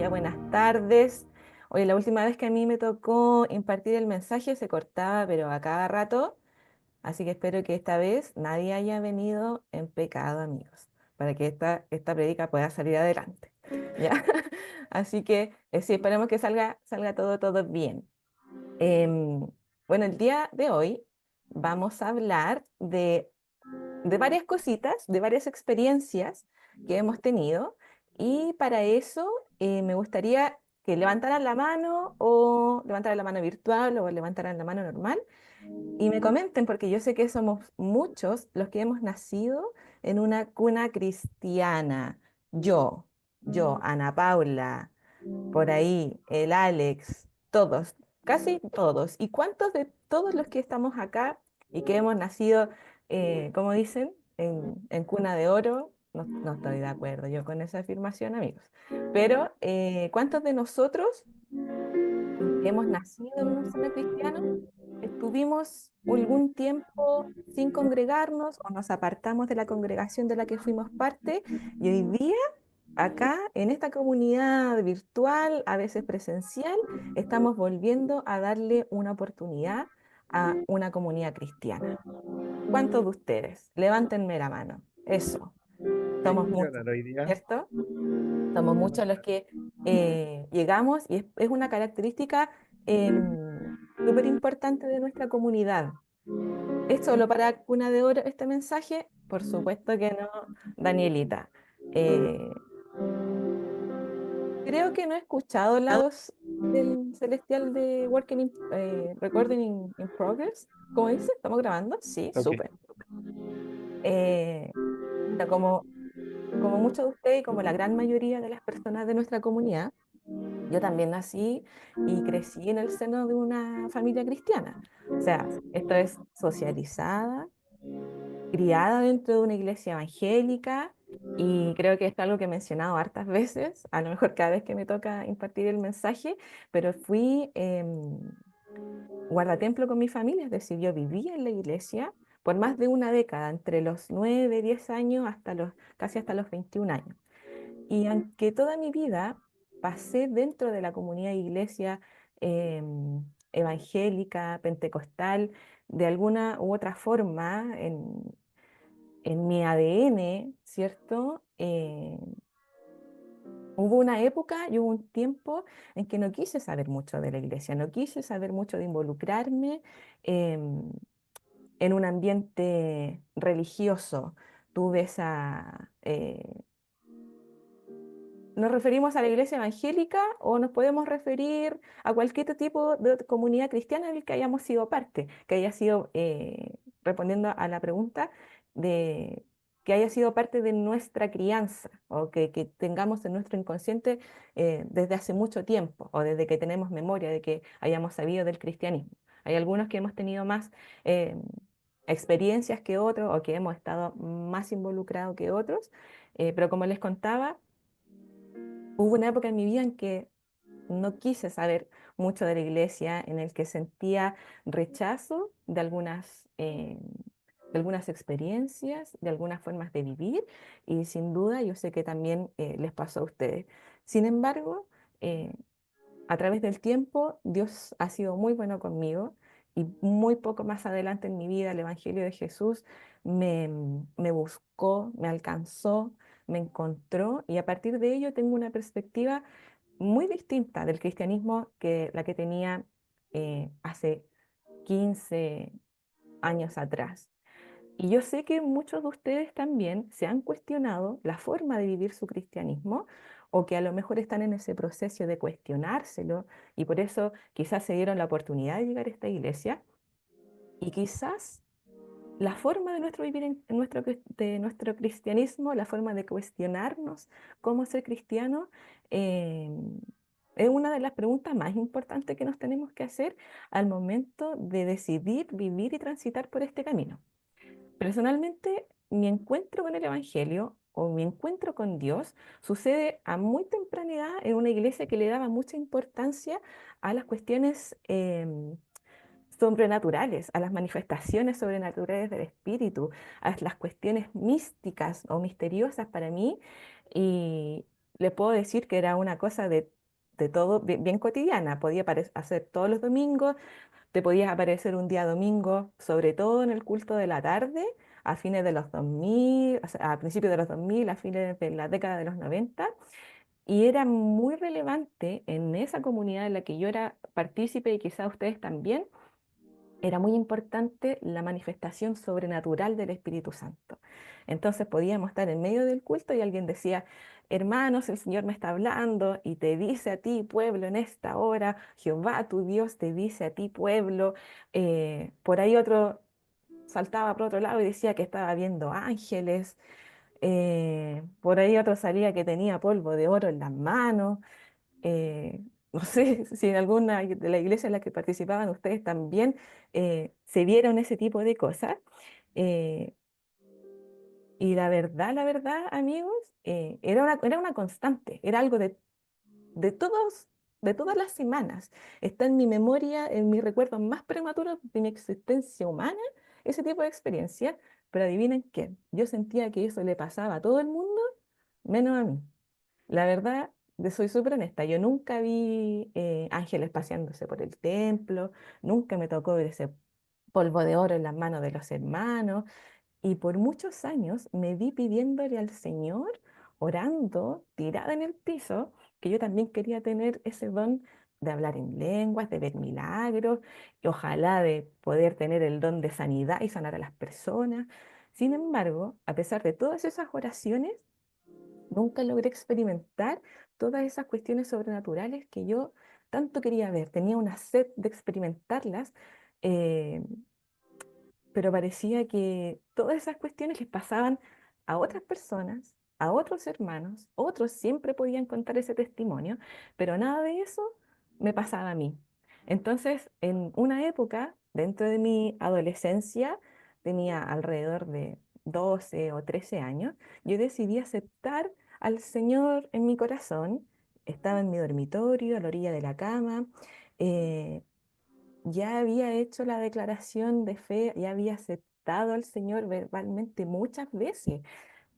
ya buenas tardes. Oye, la última vez que a mí me tocó impartir el mensaje se cortaba, pero a cada rato, así que espero que esta vez nadie haya venido en pecado, amigos, para que esta prédica pueda salir adelante. ¿Ya? Así que sí, esperemos que salga todo bien. Em, bueno, el día de hoy vamos a hablar de varias cositas, de varias experiencias que hemos tenido. Y para eso me gustaría que levantaran la mano o levantaran la mano virtual o levantaran la mano normal y me comenten, porque yo sé que somos muchos los que hemos nacido en una cuna cristiana. Yo, Ana Paula, por ahí, el Alex, todos, casi todos. ¿Y cuántos de todos los que estamos acá y que hemos nacido, como dicen, en cuna de oro? No, no estoy de acuerdo yo con esa afirmación, amigos. Pero, ¿cuántos de nosotros que hemos nacido en un seno cristiano estuvimos algún tiempo sin congregarnos o nos apartamos de la congregación de la que fuimos parte y hoy día acá en esta comunidad virtual, a veces presencial, estamos volviendo a darle una oportunidad a una comunidad cristiana? ¿Cuántos de ustedes? Levántenme la mano. Eso, somos muchos, Cristiana hoy día. ¿cierto? Somos muchos los que llegamos y es una característica súper importante de nuestra comunidad. ¿Es solo para Cuna de Oro este mensaje? Por supuesto que no, Danielita. Eh, Creo que no he escuchado la voz del celestial de Recording in Progress. ¿Cómo dice? ¿Estamos grabando? Sí, Ok. súper. Eh, bueno, como muchos de ustedes y como la gran mayoría de las personas de nuestra comunidad, yo también nací y crecí en el seno de una familia cristiana. O sea, esto es socializada, criada dentro de una iglesia evangélica, y creo que esto es algo que he mencionado hartas veces, a lo mejor cada vez que me toca impartir el mensaje, pero fui guardatemplo con mi familia, es decir, yo vivía en la iglesia por más de una década, entre los 9 10 años casi hasta los 21 años. Y aunque toda mi vida pasé dentro de la comunidad de iglesia evangélica, pentecostal, de alguna u otra forma, en mi ADN, ¿cierto? Hubo una época y hubo un tiempo en que no quise saber mucho de la iglesia, no quise saber mucho de involucrarme em, en un ambiente religioso. Tuve esa, nos referimos a la iglesia evangélica o nos podemos referir a cualquier tipo de comunidad cristiana del que hayamos sido parte, que haya sido, respondiendo a la pregunta, de que haya sido parte de nuestra crianza o que tengamos en nuestro inconsciente desde hace mucho tiempo o desde que tenemos memoria de que hayamos sabido del cristianismo. Hay algunos que hemos tenido más eh, experiencias que otros o que hemos estado más involucrados que otros, pero como les contaba, hubo una época en mi vida en que no quise saber mucho de la iglesia, en el que sentía rechazo de algunas experiencias, de algunas formas de vivir, y sin duda yo sé que también les pasó a ustedes. Sin embargo, eh, a través del tiempo, Dios ha sido muy bueno conmigo y muy poco más adelante en mi vida el Evangelio de Jesús me buscó, me alcanzó, me encontró y a partir de ello tengo una perspectiva muy distinta del cristianismo que la que tenía hace 15 años atrás. Y yo sé que muchos de ustedes también se han cuestionado la forma de vivir su cristianismo o que a lo mejor están en ese proceso de cuestionárselo y por eso quizás se dieron la oportunidad de llegar a esta iglesia y quizás la forma de nuestro vivir de nuestro cristianismo, la forma de cuestionarnos cómo ser cristiano, eh, es una de las preguntas más importantes que nos tenemos que hacer al momento de decidir vivir y transitar por este camino. Personalmente, mi encuentro con el Evangelio o mi encuentro con Dios sucede a muy temprana edad en una iglesia que le daba mucha importancia a las cuestiones sobrenaturales, a las manifestaciones sobrenaturales del espíritu, a las cuestiones místicas o misteriosas para mí. Y le puedo decir que era una cosa de todo bien, bien cotidiana. Podía hacer todos los domingos, te podías aparecer un día domingo, sobre todo en el culto de la tarde, a fines de los 2000, o sea, a principios de los 2000, a fines de la década de los 90, y era muy relevante en esa comunidad en la que yo era partícipe y quizá ustedes también, era muy importante la manifestación sobrenatural del Espíritu Santo. Entonces podíamos estar en medio del culto y alguien decía, hermanos, el Señor me está hablando y te dice a ti, pueblo, en esta hora, Jehová tu Dios te dice a ti, pueblo. Por ahí otro saltaba por otro lado y decía que estaba viendo ángeles. Por ahí otro salía que tenía polvo de oro en las manos. No sé si en alguna de la iglesia en la que participaban ustedes también se vieron ese tipo de cosas. eh, y la verdad, amigos, era una constante, era algo de todos, de todas las semanas. Está en mi memoria, en mis recuerdos más prematuros de mi existencia humana, ese tipo de experiencia. Pero adivinen qué, yo sentía que eso le pasaba a todo el mundo, menos a mí. La verdad, soy súper honesta, yo nunca vi ángeles paseándose por el templo, nunca me tocó ver ese polvo de oro en las manos de los hermanos, y por muchos años me vi pidiéndole al Señor, orando, tirada en el piso, que yo también quería tener ese don de hablar en lenguas, de ver milagros, y ojalá de poder tener el don de sanidad y sanar a las personas. Sin embargo, a pesar de todas esas oraciones, nunca logré experimentar todas esas cuestiones sobrenaturales que yo tanto quería ver. Tenía una sed de experimentarlas, eh, pero parecía que todas esas cuestiones les pasaban a otras personas, a otros hermanos, otros siempre podían contar ese testimonio, pero nada de eso me pasaba a mí. Entonces, en una época, dentro de mi adolescencia, tenía alrededor de 12 o 13 años, yo decidí aceptar al Señor en mi corazón. Estaba en mi dormitorio, a la orilla de la cama. eh, ya había hecho la declaración de fe, ya había aceptado al Señor verbalmente muchas veces,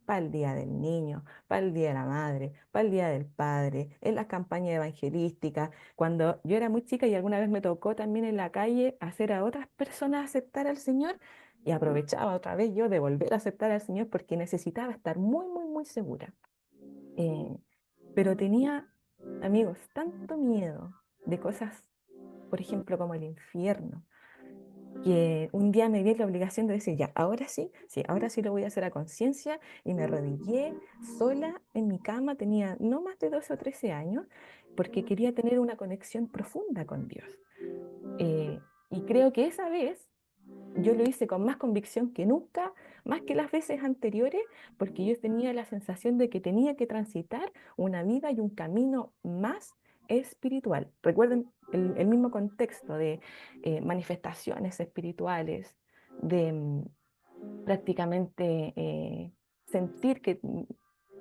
para el Día del Niño, para el Día de la Madre, para el Día del Padre, en las campañas evangelísticas, cuando yo era muy chica y alguna vez me tocó también en la calle hacer a otras personas aceptar al Señor, y aprovechaba otra vez yo de volver a aceptar al Señor porque necesitaba estar muy, muy, muy segura. Eh, pero tenía, amigos, tanto miedo de cosas, por ejemplo, como el infierno, que un día me vi en la obligación de decir, ya, sí, ahora sí lo voy a hacer a conciencia, y me arrodillé sola en mi cama, tenía no más de 12 o 13 años, porque quería tener una conexión profunda con Dios. Y creo que esa vez yo lo hice con más convicción que nunca, más que las veces anteriores, porque yo tenía la sensación de que tenía que transitar una vida y un camino más espiritual. Recuerden el mismo contexto de manifestaciones espirituales, de prácticamente sentir que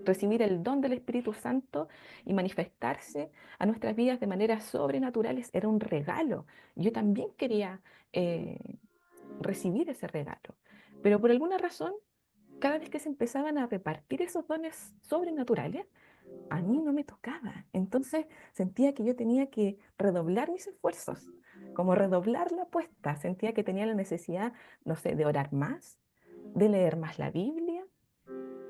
recibir el don del Espíritu Santo y manifestarse a nuestras vidas de maneras sobrenaturales era un regalo. Yo también quería eh, recibir ese regalo. Pero por alguna razón, cada vez que se empezaban a repartir esos dones sobrenaturales, a mí no me tocaba. Entonces sentía que yo tenía que redoblar mis esfuerzos, como redoblar la apuesta. Sentía que tenía la necesidad, no sé, de orar más, de leer más la Biblia,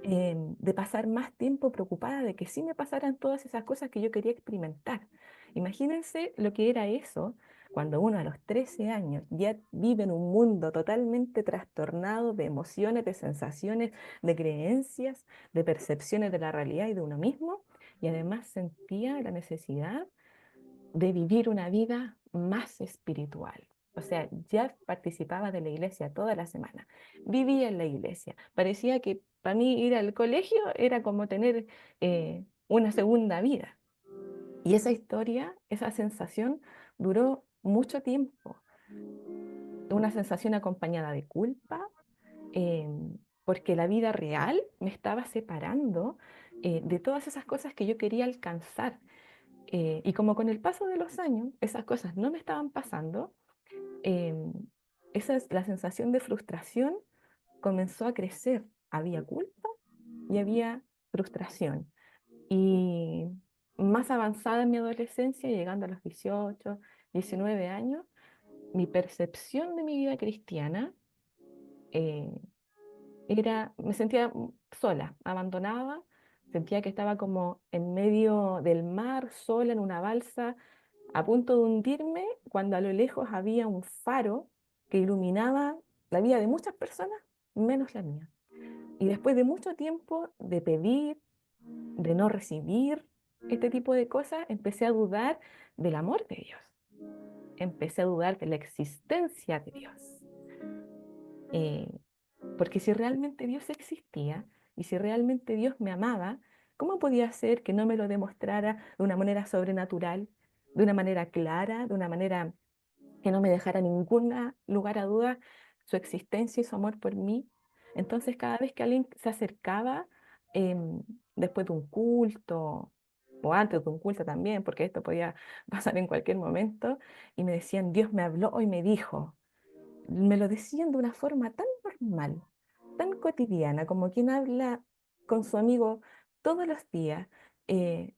de pasar más tiempo preocupada de que sí me pasaran todas esas cosas que yo quería experimentar. Imagínense lo que era eso cuando uno a los 13 años ya vive en un mundo totalmente trastornado de emociones, de sensaciones, de creencias, de percepciones de la realidad y de uno mismo, y además sentía la necesidad de vivir una vida más espiritual. O sea, ya participaba de la iglesia toda la semana, vivía en la iglesia. Parecía que para mí ir al colegio era como tener una segunda vida. Y esa historia, esa sensación duró mucho tiempo. Una sensación acompañada de culpa, porque la vida real me estaba separando de todas esas cosas que yo quería alcanzar. Y como con el paso de los años esas cosas no me estaban pasando, em, esa es la sensación de frustración comenzó a crecer. Había culpa y había frustración. Y más avanzada en mi adolescencia, llegando a los 18, 19 años, mi percepción de mi vida cristiana eh, me sentía sola, abandonada, sentía que estaba como en medio del mar, sola en una balsa, a punto de hundirme, cuando a lo lejos había un faro que iluminaba la vida de muchas personas, menos la mía. Y después de mucho tiempo de pedir, de no recibir este tipo de cosas, empecé a dudar del amor de Dios, empecé a dudar de la existencia de Dios. Eh, Porque si realmente Dios existía y si realmente Dios me amaba, ¿cómo podía ser que no me lo demostrara de una manera sobrenatural, de una manera clara, de una manera que no me dejara ningún lugar a duda su existencia y su amor por mí? Entonces, cada vez que alguien se acercaba, em, después de un culto, o antes de un culto también, porque esto podía pasar en cualquier momento, y me decían, Dios me habló y me dijo, me lo decían de una forma tan normal, tan cotidiana, como quien habla con su amigo todos los días.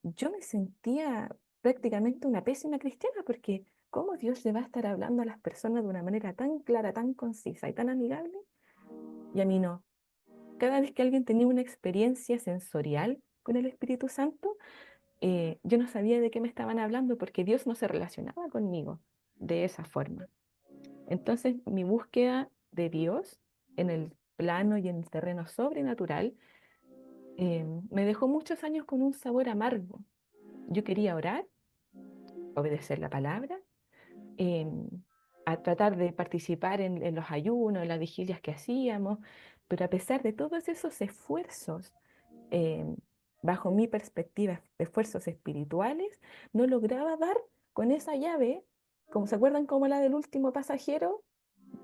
Yo me sentía prácticamente una pésima cristiana porque ¿cómo Dios le va a estar hablando a las personas de una manera tan clara, tan concisa y tan amigable? Y a mí no. Cada vez que alguien tenía una experiencia sensorial con el Espíritu Santo, yo no sabía de qué me estaban hablando porque Dios no se relacionaba conmigo de esa forma. Entonces, mi búsqueda de Dios en el plano y en el terreno sobrenatural me dejó muchos años con un sabor amargo. Yo quería orar, obedecer la palabra, em, a tratar de participar en los ayunos, en las vigilias que hacíamos, pero a pesar de todos esos esfuerzos, em, bajo mi perspectiva, esfuerzos espirituales, no lograba dar con esa llave, como se acuerdan como la del último pasajero,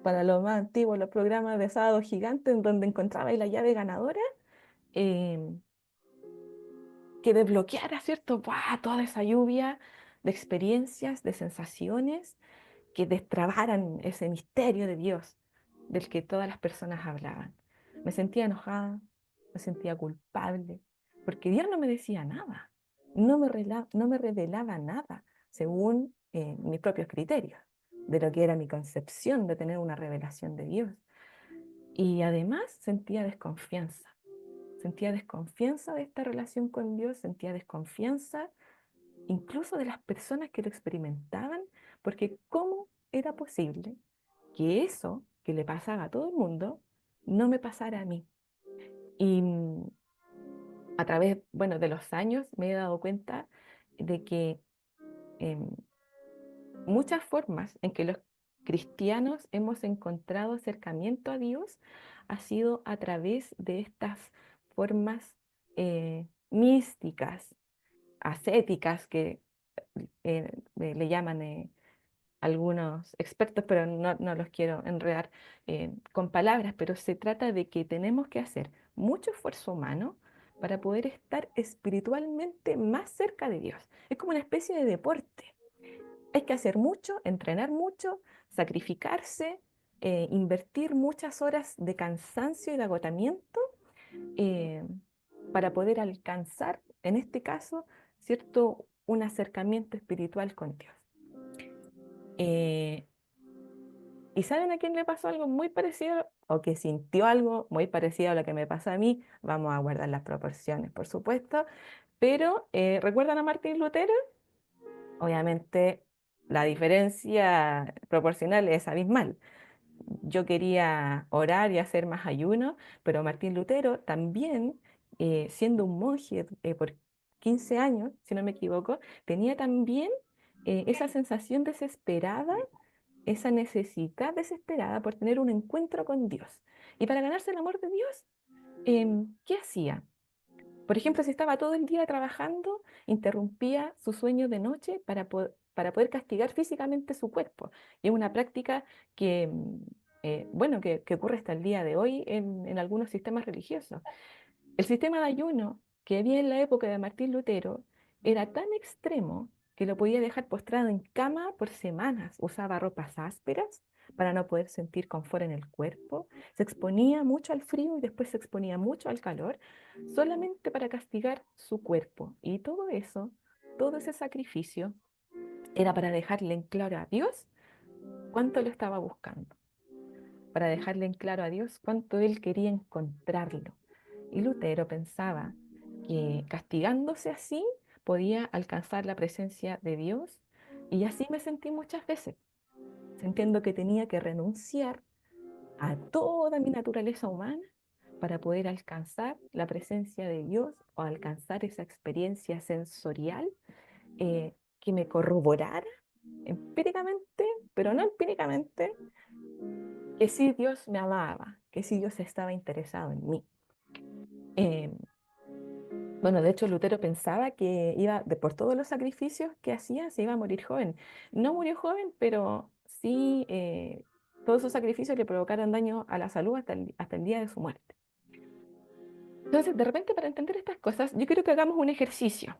para los más antiguos, los programas de sábado gigante, en donde encontraba ahí la llave ganadora, em, que desbloqueara, ¿cierto? ¡Buah! Toda esa lluvia de experiencias, de sensaciones, que destrabaran ese misterio de Dios del que todas las personas hablaban. Me sentía enojada, me sentía culpable, porque Dios no me decía nada, no me revelaba nada, según mis propios criterios, de lo que era mi concepción de tener una revelación de Dios. Y además sentía desconfianza de esta relación con Dios, sentía desconfianza incluso de las personas que lo experimentaban, porque ¿cómo era posible que eso que le pasaba a todo el mundo no me pasara a mí? Y a través, bueno, de los años me he dado cuenta de que em, muchas formas en que los cristianos hemos encontrado acercamiento a Dios ha sido a través de estas formas místicas, ascéticas, que le llaman algunos expertos, pero no los quiero enredar con palabras, pero se trata de que tenemos que hacer mucho esfuerzo humano para poder estar espiritualmente más cerca de Dios. Es como una especie de deporte. Hay que hacer mucho, entrenar mucho, sacrificarse, invertir muchas horas de cansancio y de agotamiento eh, para poder alcanzar, en este caso, ¿cierto? Un acercamiento espiritual con Dios. Eh, ¿Y saben a quién le pasó algo muy parecido o que sintió algo muy parecido a lo que me pasó a mí? Vamos a guardar las proporciones, por supuesto, pero ¿recuerdan a Martín Lutero? Obviamente la diferencia proporcional es abismal. Yo quería orar y hacer más ayuno, pero Martín Lutero también, siendo un monje por 15 años, si no me equivoco, tenía también esa sensación desesperada, esa necesidad desesperada por tener un encuentro con Dios. Y para ganarse el amor de Dios, ¿qué hacía? Por ejemplo, si estaba todo el día trabajando, interrumpía su sueño de noche para poder castigar físicamente su cuerpo. Y es una práctica que, bueno, que ocurre hasta el día de hoy en algunos sistemas religiosos. El sistema de ayuno que había en la época de Martín Lutero era tan extremo que lo podía dejar postrado en cama por semanas. Usaba ropas ásperas, para no poder sentir confort en el cuerpo, se exponía mucho al frío y después se exponía mucho al calor, solamente para castigar su cuerpo. Y todo eso, todo ese sacrificio, era para dejarle en claro a Dios cuánto lo estaba buscando, para dejarle en claro a Dios cuánto él quería encontrarlo. Y Lutero pensaba que castigándose así podía alcanzar la presencia de Dios, y así me sentí muchas veces, sintiendo que tenía que renunciar a toda mi naturaleza humana para poder alcanzar la presencia de Dios o alcanzar esa experiencia sensorial que me corroborara empíricamente, pero no empíricamente, que sí Dios me amaba, que sí Dios estaba interesado en mí. Eh, bueno, de hecho Lutero pensaba que iba, por todos los sacrificios que hacía, se iba a morir joven. No murió joven, pero sí todos esos sacrificios le provocaron daño a la salud hasta el día de su muerte. Entonces, de repente, para entender estas cosas, yo quiero que hagamos un ejercicio.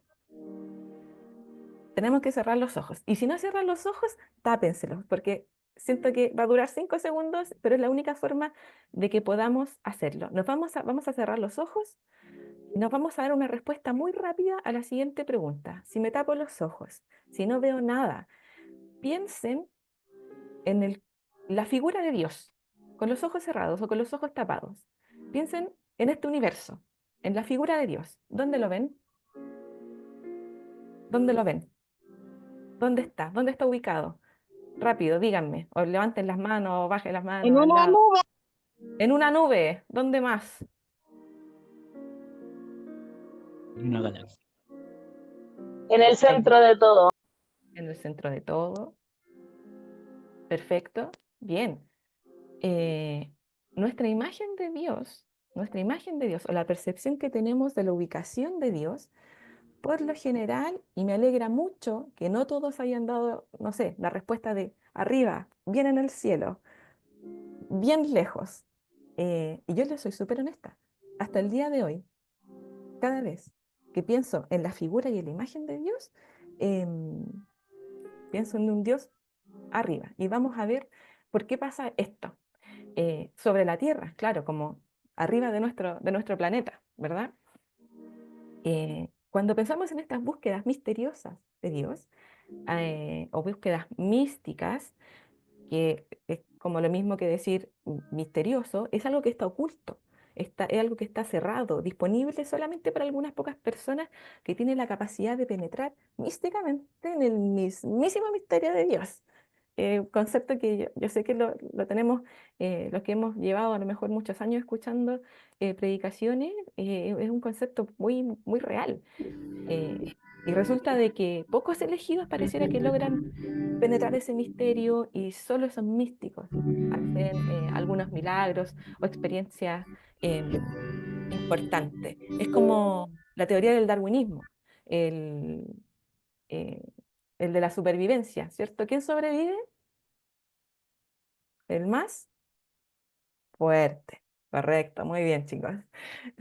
Tenemos que cerrar los ojos. Y si no cierran los ojos, tápenselos, porque siento que va a durar 5 segundos, pero es la única forma de que podamos hacerlo. Vamos a cerrar los ojos y nos vamos a dar una respuesta muy rápida a la siguiente pregunta. Si me tapo los ojos, si no veo nada, piensen en la figura de Dios, con los ojos cerrados o con los ojos tapados. Piensen en este universo, en la figura de Dios. ¿Dónde lo ven? ¿Dónde lo ven? ¿Dónde está? ¿Dónde está ubicado? Rápido, díganme. O levanten las manos, o bajen las En manos al una lado. nube, En una nube. ¿Dónde más? Una galaxia. en el ¿Alguien? centro de todo. En el centro de todo. Perfecto. Bien. Eh, nuestra imagen de Dios, nuestra imagen de Dios, o la percepción que tenemos de la ubicación de Dios, por lo general, y me alegra mucho que no todos hayan dado, no sé, la respuesta de arriba, bien en el cielo, bien lejos. Y yo les soy súper honesta. Hasta el día de hoy, cada vez que pienso en la figura y en la imagen de Dios, em, pienso en un Dios arriba. Y vamos a ver por qué pasa esto. Sobre la Tierra, claro, como arriba de nuestro planeta, ¿verdad? Cuando pensamos en estas búsquedas misteriosas de Dios, o búsquedas místicas, que es como lo mismo que decir misterioso, es algo que está oculto, es algo que está cerrado, disponible solamente para algunas pocas personas que tienen la capacidad de penetrar místicamente en el mismísimo misterio de Dios. Concepto que yo sé que lo tenemos, los que hemos llevado a lo mejor muchos años escuchando predicaciones, es un concepto muy, muy real. eh, y resulta de que pocos elegidos pareciera que logran penetrar ese misterio, y solo esos místicos hacen algunos milagros o experiencias em, importantes. Es como la teoría del darwinismo, el, eh, el de la supervivencia, ¿cierto? ¿Quién sobrevive? El más fuerte. Correcto, muy bien, chicos.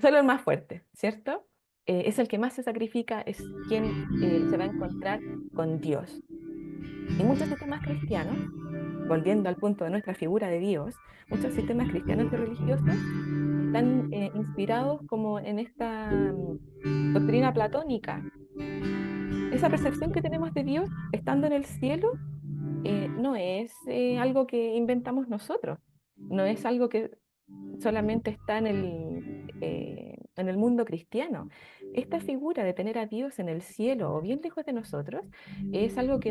Solo el más fuerte, ¿cierto? Es el que más se sacrifica, es quien se va a encontrar con Dios. Y muchos sistemas cristianos, volviendo al punto de nuestra figura de Dios, muchos sistemas cristianos y religiosos están inspirados como en esta doctrina platónica. Esa percepción que tenemos de Dios estando en el cielo no es algo que inventamos nosotros, no es algo que solamente está en el mundo cristiano. Esta figura de tener a Dios en el cielo o bien lejos de nosotros es algo que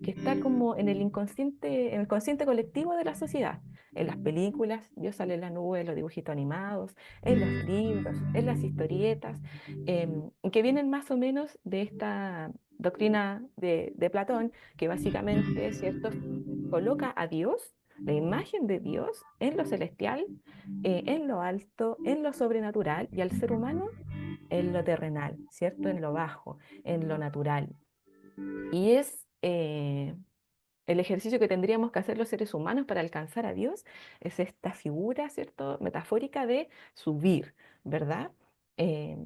está como en el consciente colectivo de la sociedad. En las películas, Dios sale en la nube, en los dibujitos animados, en los libros, en las historietas, que vienen más o menos de esta doctrina de Platón, que básicamente, ¿cierto?, coloca a Dios, la imagen de Dios, en lo celestial, en lo alto, en lo sobrenatural, y al ser humano en lo terrenal, ¿cierto? En lo bajo, en lo natural. Y es el ejercicio que tendríamos que hacer los seres humanos para alcanzar a Dios, es esta figura, ¿cierto? Metafórica de subir, ¿verdad? Eh,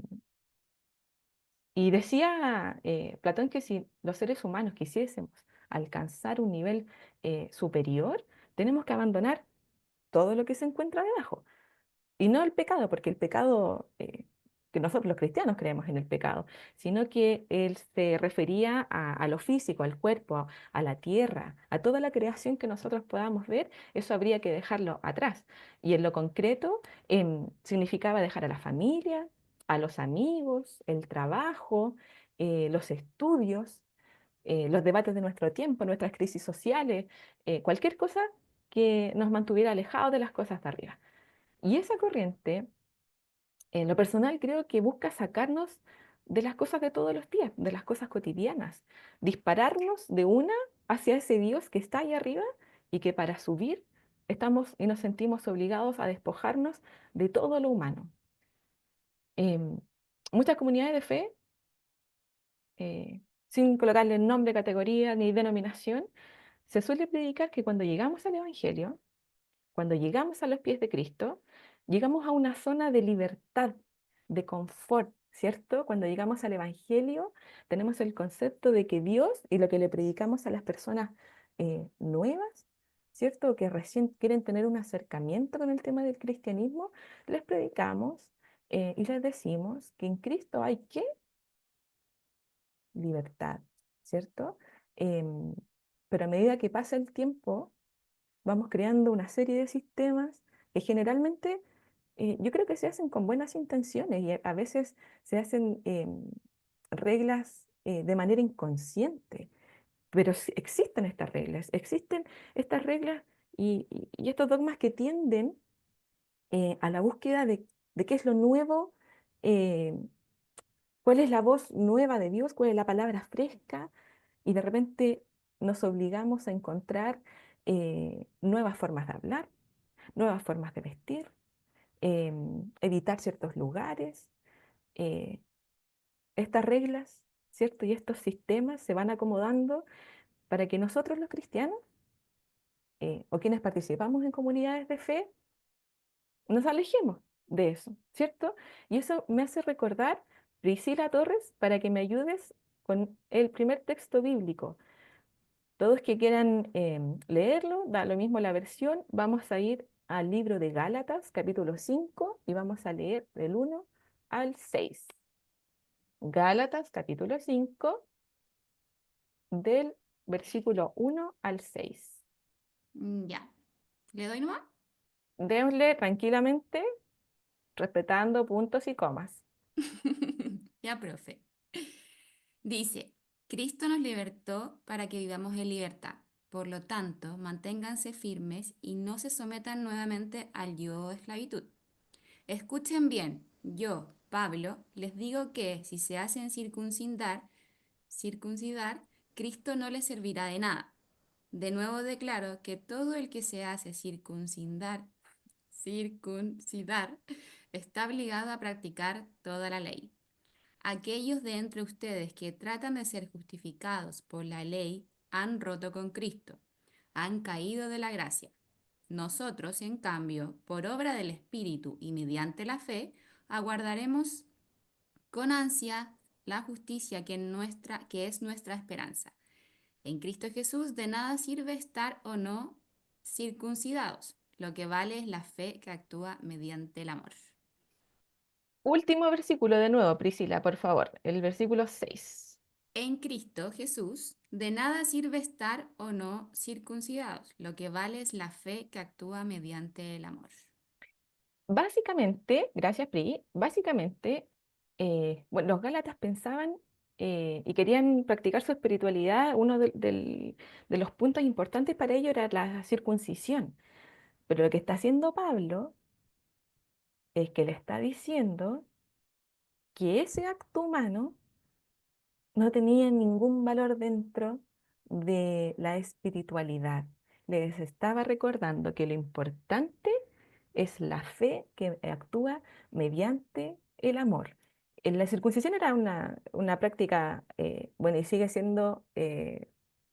y decía Platón que si los seres humanos quisiésemos alcanzar un nivel superior, tenemos que abandonar todo lo que se encuentra debajo. Y no el pecado, porque el pecado, que nosotros los cristianos creemos en el pecado, sino que él se refería a lo físico, al cuerpo, a la tierra, a toda la creación que nosotros podamos ver, eso habría que dejarlo atrás. Y en lo concreto, significaba dejar a la familia, a los amigos, el trabajo, los estudios, los debates de nuestro tiempo, nuestras crisis sociales, cualquier cosa que nos mantuviera alejados de las cosas de arriba. Y esa corriente, en lo personal, creo que busca sacarnos de las cosas de todos los días, de las cosas cotidianas, dispararnos de una hacia ese Dios que está ahí arriba y que para subir estamos y nos sentimos obligados a despojarnos de todo lo humano. Em, Muchas comunidades de fe, eh, sin colocarle nombre, categoría ni denominación, se suele predicar que cuando llegamos al Evangelio, cuando llegamos a los pies de Cristo, llegamos a una zona de libertad, de confort, ¿cierto? Cuando llegamos al Evangelio, tenemos el concepto de que Dios y lo que le predicamos a las personas nuevas, ¿cierto? Que recién quieren tener un acercamiento con el tema del cristianismo, les predicamos y les decimos que en Cristo hay ¿qué? Libertad, ¿cierto? Em, pero a medida que pasa el tiempo, vamos creando una serie de sistemas que generalmente yo creo que se hacen con buenas intenciones y a veces se hacen reglas de manera inconsciente, pero sí existen estas reglas y estos dogmas que tienden a la búsqueda de qué es lo nuevo, eh, cuál es la voz nueva de Dios, cuál es la palabra fresca, y de repente nos obligamos a encontrar nuevas formas de hablar, nuevas formas de vestir, evitar ciertos lugares. eh, Estas reglas, ¿cierto? Y estos sistemas se van acomodando para que nosotros los cristianos o quienes participamos en comunidades de fe nos alejemos de eso, ¿cierto? Y eso me hace recordar, Priscila Torres, para que me ayudes con el primer texto bíblico. Todos que quieran leerlo, da lo mismo la versión, vamos a ir al libro de Gálatas, capítulo 5, y vamos a leer del 1 al 6. Gálatas, capítulo 5, del versículo 1 al 6. Ya. ¿Le doy nomás? Démosle tranquilamente, respetando puntos y comas. Ya, profe. Dice, Cristo nos libertó para que vivamos en libertad. Por lo tanto, manténganse firmes y no se sometan nuevamente al yugo de esclavitud. Escuchen bien, yo, Pablo, les digo que si se hacen circuncidar, Cristo no les servirá de nada. De nuevo declaro que todo el que se hace circuncidar, está obligado a practicar toda la ley. Aquellos de entre ustedes que tratan de ser justificados por la ley han roto con Cristo, han caído de la gracia. Nosotros, en cambio, por obra del Espíritu y mediante la fe, aguardaremos con ansia la justicia que es nuestra esperanza. En Cristo Jesús de nada sirve estar o no circuncidados. Lo que vale es la fe que actúa mediante el amor. Último versículo de nuevo, Priscila, por favor, el versículo 6. En Cristo Jesús de nada sirve estar o no circuncidados. Lo que vale es la fe que actúa mediante el amor. Básicamente, gracias Pri, básicamente, bueno, los Gálatas pensaban y querían practicar su espiritualidad, uno de los puntos importantes para ello era la circuncisión. Pero lo que está haciendo Pablo es que le está diciendo que ese acto humano no tenía ningún valor dentro de la espiritualidad. Les estaba recordando que lo importante es la fe que actúa mediante el amor. La circuncisión era una práctica, bueno, y sigue siendo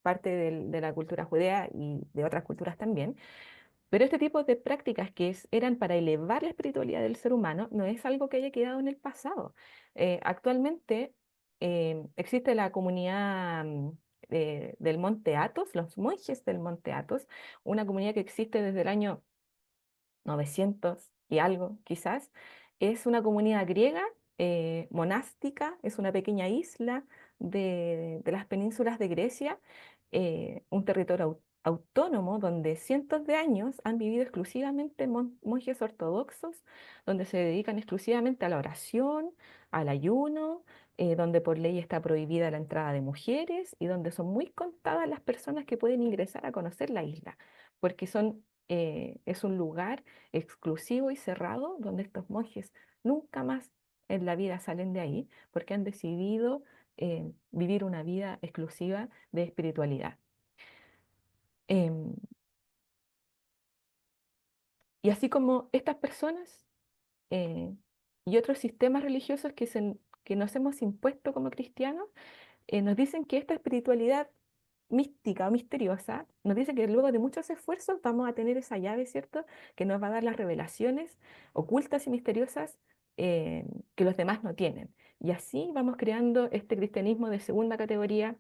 parte de la cultura judea y de otras culturas también, pero este tipo de prácticas eran para elevar la espiritualidad del ser humano no es algo que haya quedado en el pasado. Actualmente existe la comunidad del Monte Athos, los monjes del Monte Athos, una comunidad que existe desde el año 900 y algo, quizás. Es una comunidad griega, monástica, es una pequeña isla de las penínsulas de Grecia, un territorio autónomo donde cientos de años han vivido exclusivamente monjes ortodoxos, donde se dedican exclusivamente a la oración, al ayuno, donde por ley está prohibida la entrada de mujeres y donde son muy contadas las personas que pueden ingresar a conocer la isla, porque es un lugar exclusivo y cerrado donde estos monjes nunca más en la vida salen de ahí porque han decidido vivir una vida exclusiva de espiritualidad. Em, y así como estas personas eh, y otros sistemas religiosos que nos hemos impuesto como cristianos, nos dicen que esta espiritualidad mística o misteriosa nos dice que luego de muchos esfuerzos vamos a tener esa llave, ¿cierto? Que nos va a dar las revelaciones ocultas y misteriosas que los demás no tienen. Y así vamos creando este cristianismo de segunda categoría,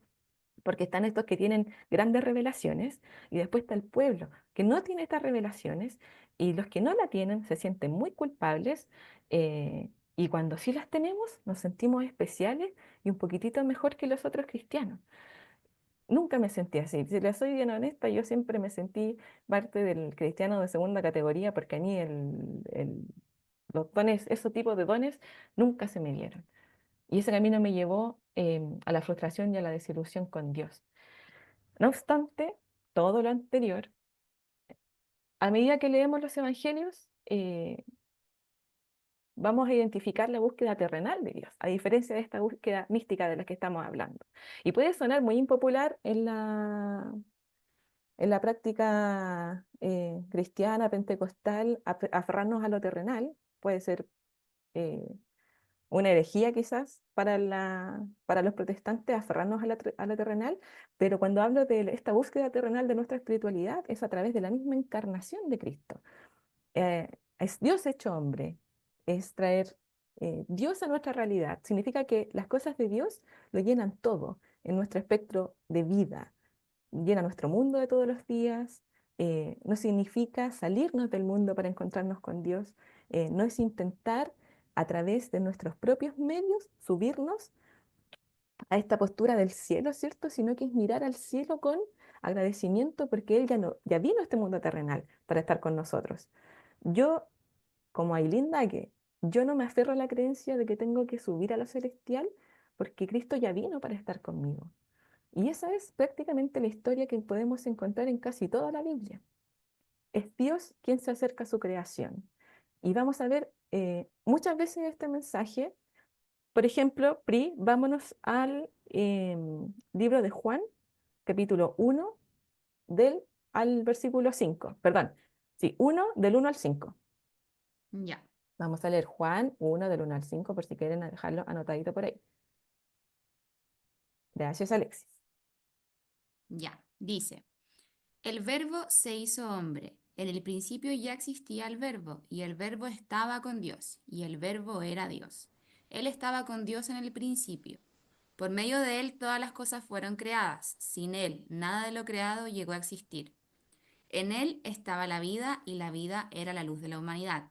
porque están estos que tienen grandes revelaciones y después está el pueblo que no tiene estas revelaciones y los que no la tienen se sienten muy culpables, y cuando sí las tenemos nos sentimos especiales y un poquitito mejor que los otros cristianos. Nunca me sentí así. Si le soy bien honesta, yo siempre me sentí parte del cristiano de segunda categoría porque a mí los dones, esos tipos de dones, nunca se me dieron. Y ese camino me llevó a la frustración y a la desilusión con Dios. No obstante, todo lo anterior, a medida que leemos los evangelios, vamos a identificar la búsqueda terrenal de Dios, a diferencia de esta búsqueda mística de la que estamos hablando. Y puede sonar muy impopular en la práctica cristiana, pentecostal, aferrarnos a lo terrenal. Puede ser eh, una herejía quizás para los protestantes aferrarnos a lo terrenal, pero cuando hablo de esta búsqueda terrenal de nuestra espiritualidad es a través de la misma encarnación de Cristo. Es Dios hecho hombre, es traer Dios a nuestra realidad. Significa que las cosas de Dios lo llenan todo en nuestro espectro de vida, llena nuestro mundo de todos los días. No significa salirnos del mundo para encontrarnos con Dios, no es intentar a través de nuestros propios medios subirnos a esta postura del cielo, ¿cierto? Sino que es mirar al cielo con agradecimiento porque Él ya vino a este mundo terrenal para estar con nosotros. Yo, como Ailín Daque, yo no me aferro a la creencia de que tengo que subir a lo celestial porque Cristo ya vino para estar conmigo. Y esa es prácticamente la historia que podemos encontrar en casi toda la Biblia. Es Dios quien se acerca a su creación. Y vamos a ver muchas veces este mensaje. Por ejemplo, vámonos al libro de Juan, capítulo 1, al versículo 5. Perdón, sí, 1 del 1 al 5. Ya, Vamos a leer Juan 1 del 1 al 5 por si quieren dejarlo anotadito por ahí. Gracias, Alexis. ya. Dice, el verbo se hizo hombre. En el principio ya existía el verbo, y el verbo estaba con Dios, y el verbo era Dios. Él estaba con Dios en el principio. Por medio de él todas las cosas fueron creadas. Sin él, nada de lo creado llegó a existir. En él estaba la vida, y la vida era la luz de la humanidad.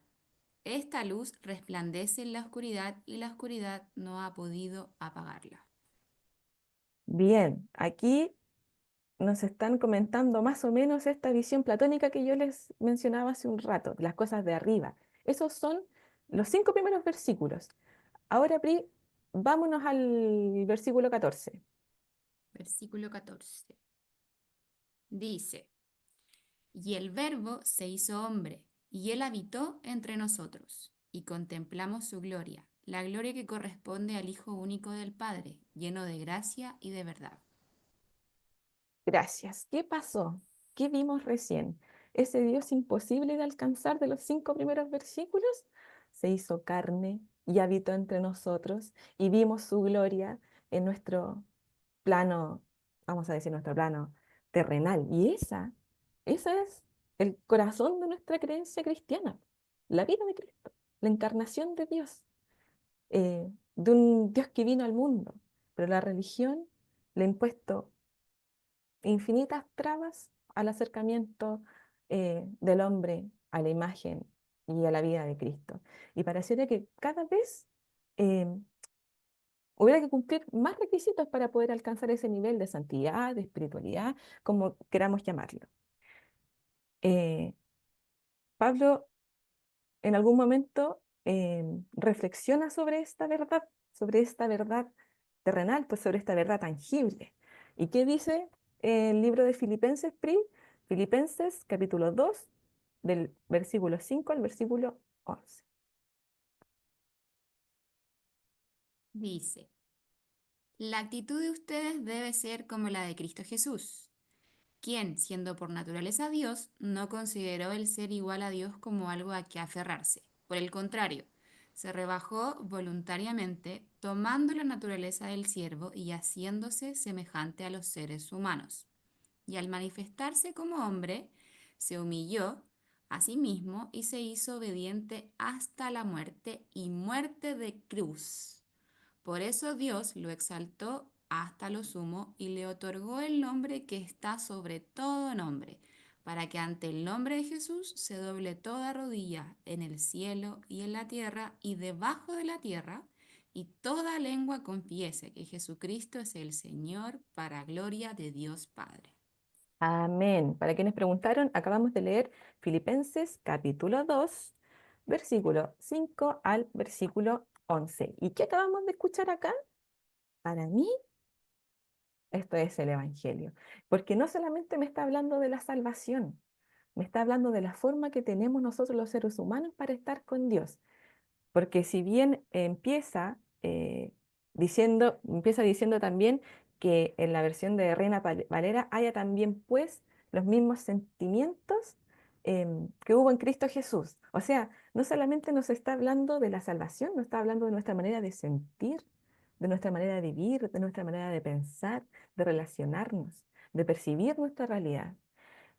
Esta luz resplandece en la oscuridad, y la oscuridad no ha podido apagarla. Bien, aquí nos están comentando más o menos esta visión platónica que yo les mencionaba hace un rato, las cosas de arriba. Esos son los 5 primeros versículos. Ahora, Pri, vámonos al versículo 14. Versículo 14. Dice, y el Verbo se hizo hombre, y él habitó entre nosotros, y contemplamos su gloria, la gloria que corresponde al Hijo único del Padre, lleno de gracia y de verdad. Gracias. ¿Qué pasó? ¿Qué vimos recién? Ese Dios imposible de alcanzar de los 5 primeros versículos se hizo carne y habitó entre nosotros y vimos su gloria en nuestro plano, vamos a decir, nuestro plano terrenal. Y esa es el corazón de nuestra creencia cristiana, la vida de Cristo, la encarnación de Dios, de un Dios que vino al mundo. Pero la religión le ha impuesto infinitas trabas al acercamiento del hombre a la imagen y a la vida de Cristo. Y pareciera que cada vez eh, hubiera que cumplir más requisitos para poder alcanzar ese nivel de santidad, de espiritualidad, como queramos llamarlo. Eh, Pablo en algún momento reflexiona sobre esta verdad terrenal, pues sobre esta verdad tangible. ¿Y qué dice el libro de Filipenses, Pri? Filipenses capítulo 2, del versículo 5 al versículo 11. Dice, la actitud de ustedes debe ser como la de Cristo Jesús, quien, siendo por naturaleza Dios, no consideró el ser igual a Dios como algo a que aferrarse. Por el contrario, se rebajó voluntariamente, tomando la naturaleza del siervo y haciéndose semejante a los seres humanos. Y al manifestarse como hombre, se humilló a sí mismo y se hizo obediente hasta la muerte y muerte de cruz. Por eso Dios lo exaltó hasta lo sumo y le otorgó el nombre que está sobre todo nombre, para que ante el nombre de Jesús se doble toda rodilla en el cielo y en la tierra y debajo de la tierra, y toda lengua confiese que Jesucristo es el Señor para gloria de Dios Padre. Amén. Para quienes preguntaron, acabamos de leer Filipenses capítulo 2, versículo 5 al versículo 11. ¿Y qué acabamos de escuchar acá? Para mí, esto es el Evangelio, porque no solamente me está hablando de la salvación, me está hablando de la forma que tenemos nosotros los seres humanos para estar con Dios. Porque si bien empieza diciendo también que en la versión de Reina Valera haya también pues los mismos sentimientos que hubo en Cristo Jesús. O sea, no solamente nos está hablando de la salvación, nos está hablando de nuestra manera de sentir, de nuestra manera de vivir, de nuestra manera de pensar, de relacionarnos, de percibir nuestra realidad.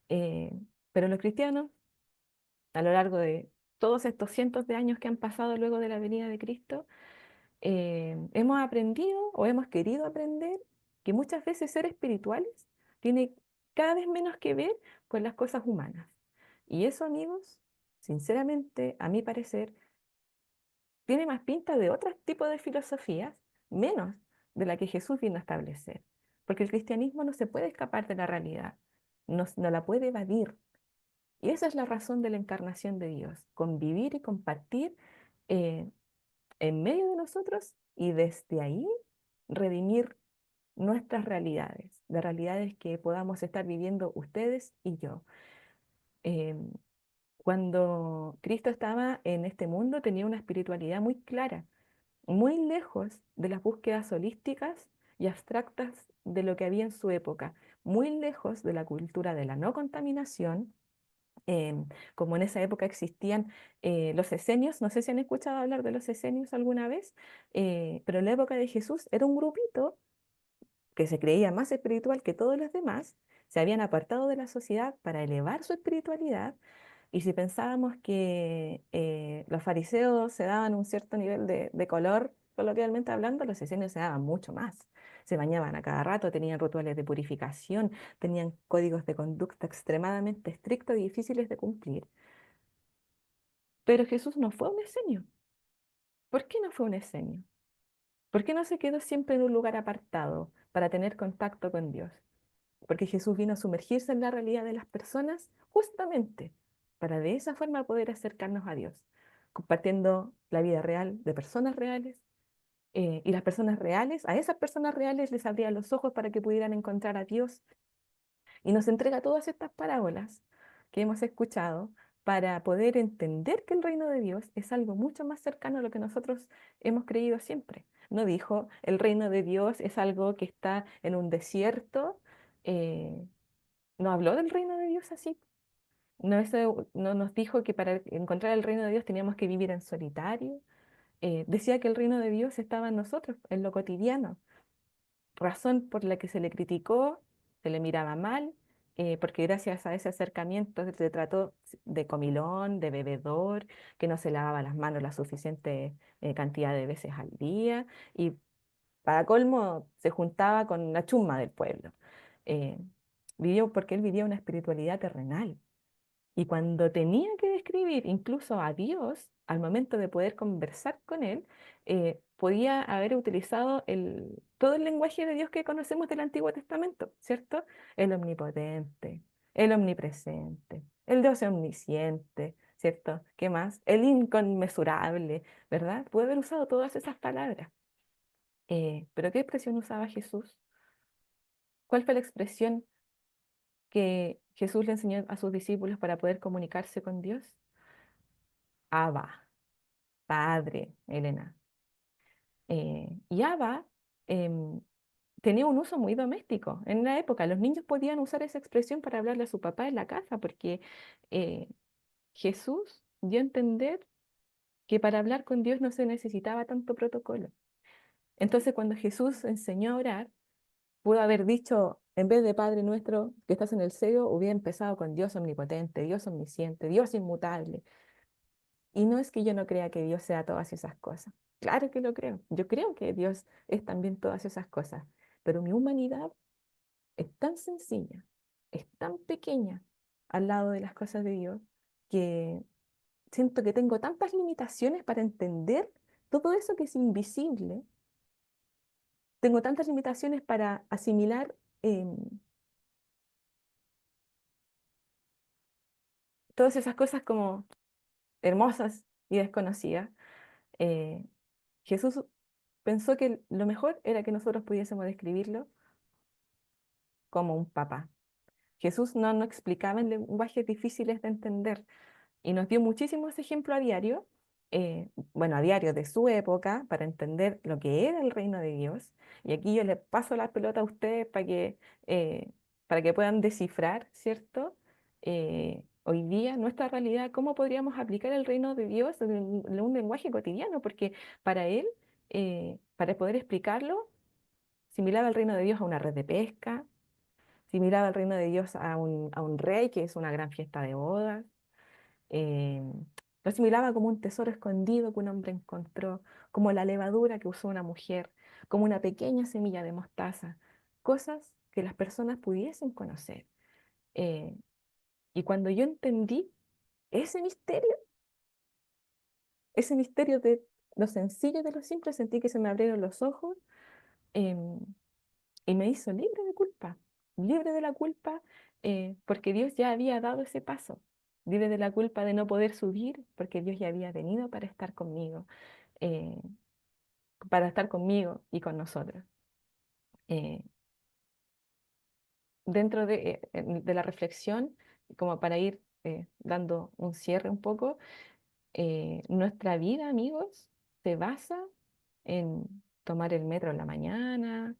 Eh, pero los cristianos, a lo largo de todos estos cientos de años que han pasado luego de la venida de Cristo, hemos aprendido o hemos querido aprender que muchas veces ser espirituales tiene cada vez menos que ver con las cosas humanas. Y eso, amigos, sinceramente, a mi parecer, tiene más pinta de otro tipo de filosofías, menos de la que Jesús vino a establecer. Porque el cristianismo no se puede escapar de la realidad, no la puede evadir. Y esa es la razón de la encarnación de Dios, convivir y compartir eh, en medio de nosotros y desde ahí redimir nuestras realidades, las realidades que podamos estar viviendo ustedes y yo. Em, Cuando Cristo estaba en este mundo tenía una espiritualidad muy clara, muy lejos de las búsquedas holísticas y abstractas de lo que había en su época, muy lejos de la cultura de la no contaminación, como en esa época existían los esenios, no sé si han escuchado hablar de los esenios alguna vez, pero en la época de Jesús era un grupito que se creía más espiritual que todos los demás, se habían apartado de la sociedad para elevar su espiritualidad, y si pensábamos que los fariseos se daban un cierto nivel de color, coloquialmente hablando, los esenios se daban mucho más. Se bañaban a cada rato, tenían rituales de purificación, tenían códigos de conducta extremadamente estrictos y difíciles de cumplir. Pero Jesús no fue un esenio. ¿Por qué no fue un esenio? ¿Por qué no se quedó siempre en un lugar apartado para tener contacto con Dios? Porque Jesús vino a sumergirse en la realidad de las personas justamente para de esa forma poder acercarnos a Dios, compartiendo la vida real de personas reales, y las personas reales, a esas personas reales les abría los ojos para que pudieran encontrar a Dios, y nos entrega todas estas parábolas que hemos escuchado para poder entender que el reino de Dios es algo mucho más cercano a lo que nosotros hemos creído siempre. No dijo, el reino de Dios es algo que está en un desierto. No habló del reino de Dios así. No nos dijo que para encontrar el reino de Dios teníamos que vivir en solitario. Decía que el reino de Dios estaba en nosotros, en lo cotidiano, razón por la que se le criticó, se le miraba mal, porque gracias a ese acercamiento se le trató de comilón, de bebedor, que no se lavaba las manos la suficiente cantidad de veces al día, y para colmo se juntaba con la chusma del pueblo. Eh, vivió porque él vivía una espiritualidad terrenal. Y cuando tenía que describir incluso a Dios, al momento de poder conversar con Él, podía haber utilizado todo el lenguaje de Dios que conocemos del Antiguo Testamento, ¿cierto? El omnipotente, el omnipresente, el Dios omnisciente, ¿cierto? ¿Qué más? El inconmensurable, ¿verdad? Puede haber usado todas esas palabras. Pero ¿qué expresión usaba Jesús? ¿Cuál fue la expresión que Jesús le enseñó a sus discípulos para poder comunicarse con Dios? Abba, Padre, Elena. Y Abba em, tenía un uso muy doméstico. En la época, los niños podían usar esa expresión para hablarle a su papá en la casa, porque eh, Jesús dio a entender que para hablar con Dios no se necesitaba tanto protocolo. Entonces, cuando Jesús enseñó a orar, pudo haber dicho, en vez de Padre nuestro que estás en el cielo, hubiera empezado con Dios omnipotente, Dios omnisciente, Dios inmutable. Y no es que yo no crea que Dios sea todas esas cosas. Claro que lo creo. Yo creo que Dios es también todas esas cosas. Pero mi humanidad es tan sencilla, es tan pequeña al lado de las cosas de Dios, que siento que tengo tantas limitaciones para entender todo eso que es invisible. Tengo tantas limitaciones para asimilar todas esas cosas como hermosas y desconocidas. Eh, Jesús pensó que lo mejor era que nosotros pudiésemos describirlo como un papá. Jesús no explicaba en lenguajes difíciles de entender y nos dio muchísimos ejemplos a diario, bueno, a diario de su época, para entender lo que era el reino de Dios. Y aquí yo le paso la pelota a ustedes eh, para que puedan descifrar, ¿cierto? Hoy día, nuestra realidad, cómo podríamos aplicar el reino de Dios en un lenguaje cotidiano, porque para él, para poder explicarlo, similar al reino de Dios a una red de pesca, similar al reino de Dios a un rey, que es una gran fiesta de bodas. eh, lo asimilaba como un tesoro escondido que un hombre encontró, como la levadura que usó una mujer, como una pequeña semilla de mostaza, cosas que las personas pudiesen conocer. Eh, y cuando yo entendí ese ese misterio de lo sencillo de lo simple, sentí que se me abrieron los ojos. em, y me hizo libre de la culpa, porque Dios ya había dado ese paso, libre de la culpa de no poder subir, porque Dios ya había venido eh, para estar conmigo y con nosotros. Eh, Dentro de la reflexión, como para ir dando un cierre un poco, nuestra vida, amigos, se basa en tomar el metro en la mañana,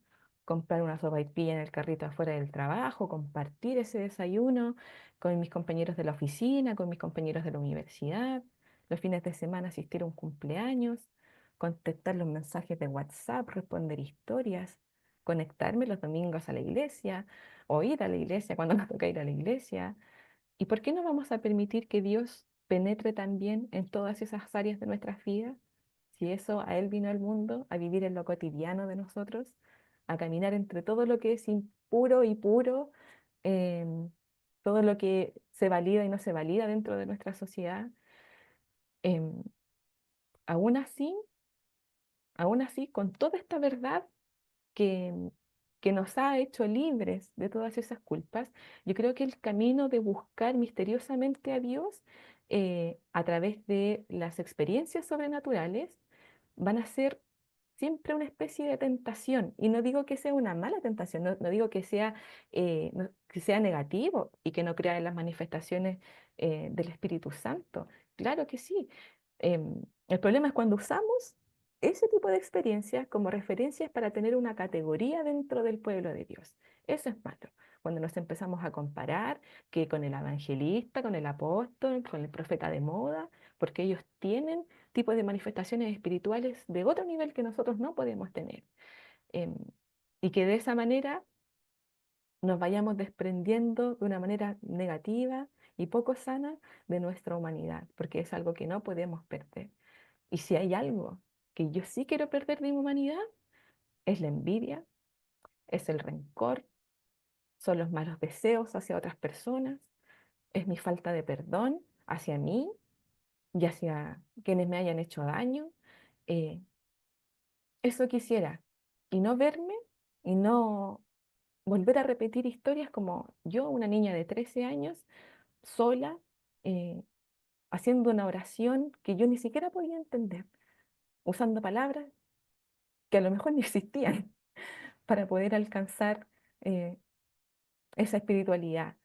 comprar una sopaipilla en el carrito afuera del trabajo, compartir ese desayuno con mis compañeros de la oficina, con mis compañeros de la universidad, los fines de semana asistir a un cumpleaños, contestar los mensajes de WhatsApp, responder historias, conectarme los domingos a la iglesia o ir a la iglesia cuando nos toca ir a la iglesia. ¿Y por qué no vamos a permitir que Dios penetre también en todas esas áreas de nuestras vidas? Si eso a Él vino al mundo, a vivir en lo cotidiano de nosotros, a caminar entre todo lo que es impuro y puro, em, todo lo que se valida y no se valida dentro de nuestra sociedad. em, aún así, aún así, con toda esta verdad que, que nos ha hecho libres de todas esas culpas, yo creo que el camino de buscar misteriosamente a Dios a través de las experiencias sobrenaturales van a ser siempre una especie de tentación. Y no digo que sea una mala tentación, no digo que sea, que sea negativo y que no crea en las manifestaciones del Espíritu Santo. Claro que sí. El problema es cuando usamos ese tipo de experiencias como referencias para tener una categoría dentro del pueblo de Dios. Eso es malo. Cuando nos empezamos a comparar que con el evangelista, con el apóstol, con el profeta de moda, porque ellos tienen tipos de manifestaciones espirituales de otro nivel que nosotros no podemos tener. Em, y que de esa manera nos vayamos desprendiendo de una manera negativa y poco sana de nuestra humanidad, porque es algo que no podemos perder. Y si hay algo que yo sí quiero perder de mi humanidad, es la envidia, es el rencor, son los malos deseos hacia otras personas, es mi falta de perdón hacia mí y hacia quienes me hayan hecho daño. Eh, Eso quisiera, y no verme y no volver a repetir historias como yo, una niña de 13 años, sola, eh, haciendo una oración que yo ni siquiera podía entender, usando palabras que a lo mejor ni existían para poder alcanzar eh, esa espiritualidad,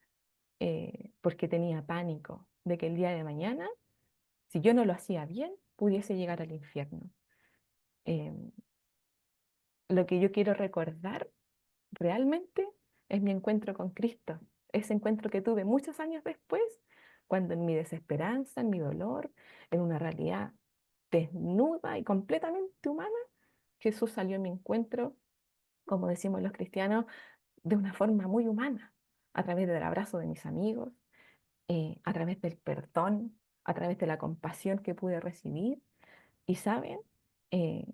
porque tenía pánico de que el día de mañana, si yo no lo hacía bien, pudiese llegar al infierno. Em, lo que yo quiero recordar realmente es mi encuentro con Cristo, ese encuentro que tuve muchos años después, cuando en mi desesperanza, en mi dolor, en una realidad desnuda y completamente humana, Jesús salió a mi encuentro, como decimos los cristianos, de una forma muy humana, a través del abrazo de mis amigos, a través del perdón, a través de la compasión que pude recibir. Y saben, Eh,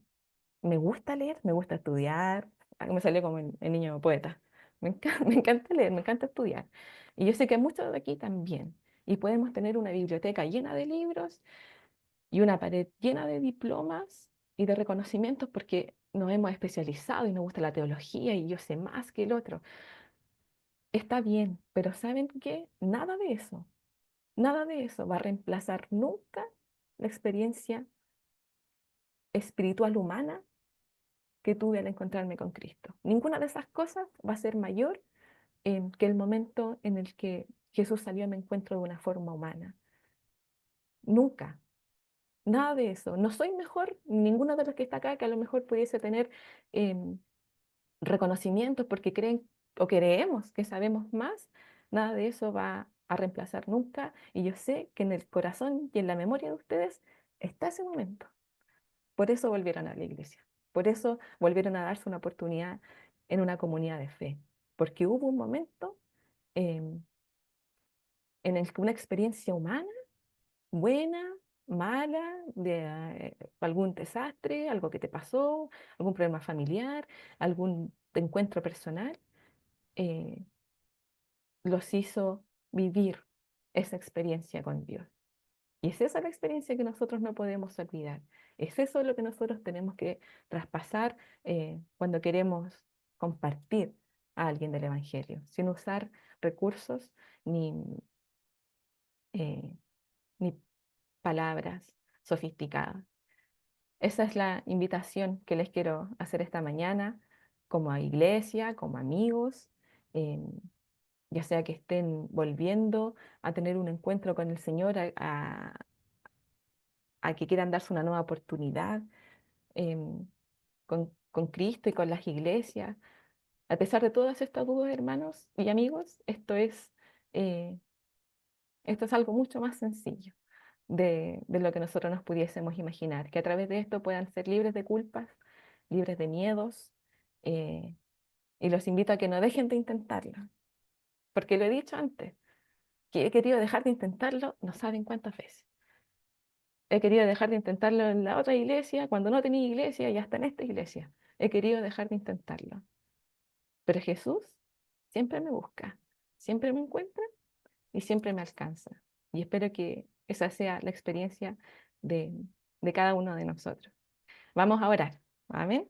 me gusta leer, me gusta estudiar. Me salió como el niño poeta. Me encanta leer, me encanta estudiar. Y yo sé que muchos de aquí también. Y podemos tener una biblioteca llena de libros y una pared llena de diplomas y de reconocimientos porque nos hemos especializado y nos gusta la teología y yo sé más que el otro. Está bien, pero ¿saben qué? Nada de eso va a reemplazar nunca la experiencia espiritual humana que tuve al encontrarme con Cristo. Ninguna de esas cosas va a ser mayor que el momento en el que Jesús salió a mi encuentro de una forma humana. Nunca, nada de eso. No soy mejor, ninguno de los que está acá, que a lo mejor pudiese tener em, reconocimientos porque creen o creemos que sabemos más. Nada de eso va a reemplazar nunca. Y yo sé que en el corazón y en la memoria de ustedes está ese momento. Por eso volvieron a la iglesia. Por eso volvieron a darse una oportunidad en una comunidad de fe. Porque hubo un momento em, en el que una experiencia humana, buena, mala, de algún desastre, algo que te pasó, algún problema familiar, algún encuentro personal, eh, los hizo vivir esa experiencia con Dios. Y es esa la experiencia que nosotros no podemos olvidar. Es eso lo que nosotros tenemos que traspasar cuando queremos compartir a alguien del Evangelio, sin usar recursos ni, eh, ni palabras sofisticadas. Esa es la invitación que les quiero hacer esta mañana, como a iglesia, como amigos, eh, ya sea que estén volviendo a tener un encuentro con el Señor, a que quieran darse una nueva oportunidad em, con Cristo y con las iglesias. A pesar de todas estas dudas, hermanos y amigos, eh, esto es algo mucho más sencillo de lo que nosotros nos pudiésemos imaginar, que a través de esto puedan ser libres de culpas, libres de miedos, eh, y los invito a que no dejen de intentarlo, porque lo he dicho antes, que he querido dejar de intentarlo no saben cuántas veces. He querido dejar de intentarlo en la otra iglesia, cuando no tenía iglesia y hasta en esta iglesia. He querido dejar de intentarlo. Pero Jesús siempre me busca, siempre me encuentra y siempre me alcanza. Y espero que esa sea la experiencia de, de cada uno de nosotros. Vamos a orar. Amén.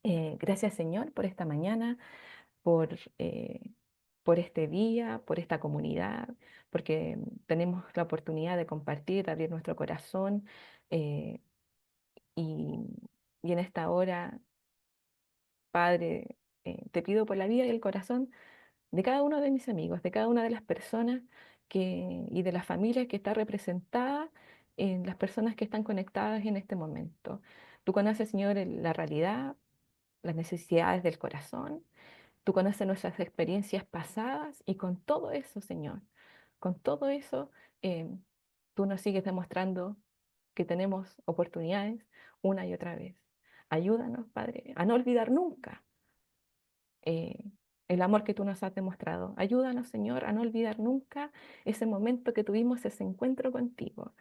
Gracias, Señor, por esta mañana, por, eh, por este día, por esta comunidad, porque tenemos la oportunidad de compartir, de abrir nuestro corazón. eh, y, y en esta hora, Padre, te pido por la vida y el corazón de cada uno de mis amigos, de cada una de las personas y de las familias que está representada en las personas que están conectadas en este momento. Tú conoces, Señor, la realidad, las necesidades del corazón. Tú conoces nuestras experiencias pasadas y con todo eso, Señor, con todo eso, tú nos sigues demostrando que tenemos oportunidades una y otra vez. Ayúdanos, Padre, a no olvidar nunca eh, el amor que tú nos has demostrado. Ayúdanos, Señor, a no olvidar nunca ese momento que tuvimos, ese encuentro contigo,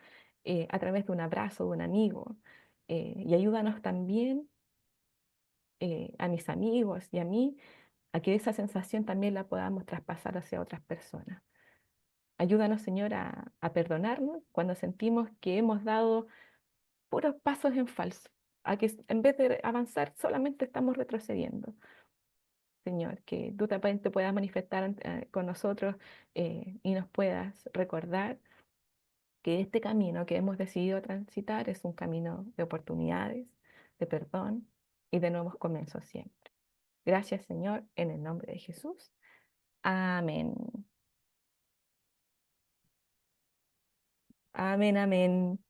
a través de un abrazo de un amigo. Y ayúdanos también a mis amigos y a mí a que esa sensación también la podamos traspasar hacia otras personas. Ayúdanos, Señor, a perdonarnos cuando sentimos que hemos dado puros pasos en falso, a que en vez de avanzar solamente estamos retrocediendo. Señor, que tú también te puedas manifestar con nosotros y nos puedas recordar que este camino que hemos decidido transitar es un camino de oportunidades, de perdón y de nuevos comienzos siempre. Gracias, Señor, en el nombre de Jesús. Amén. Amén, amén.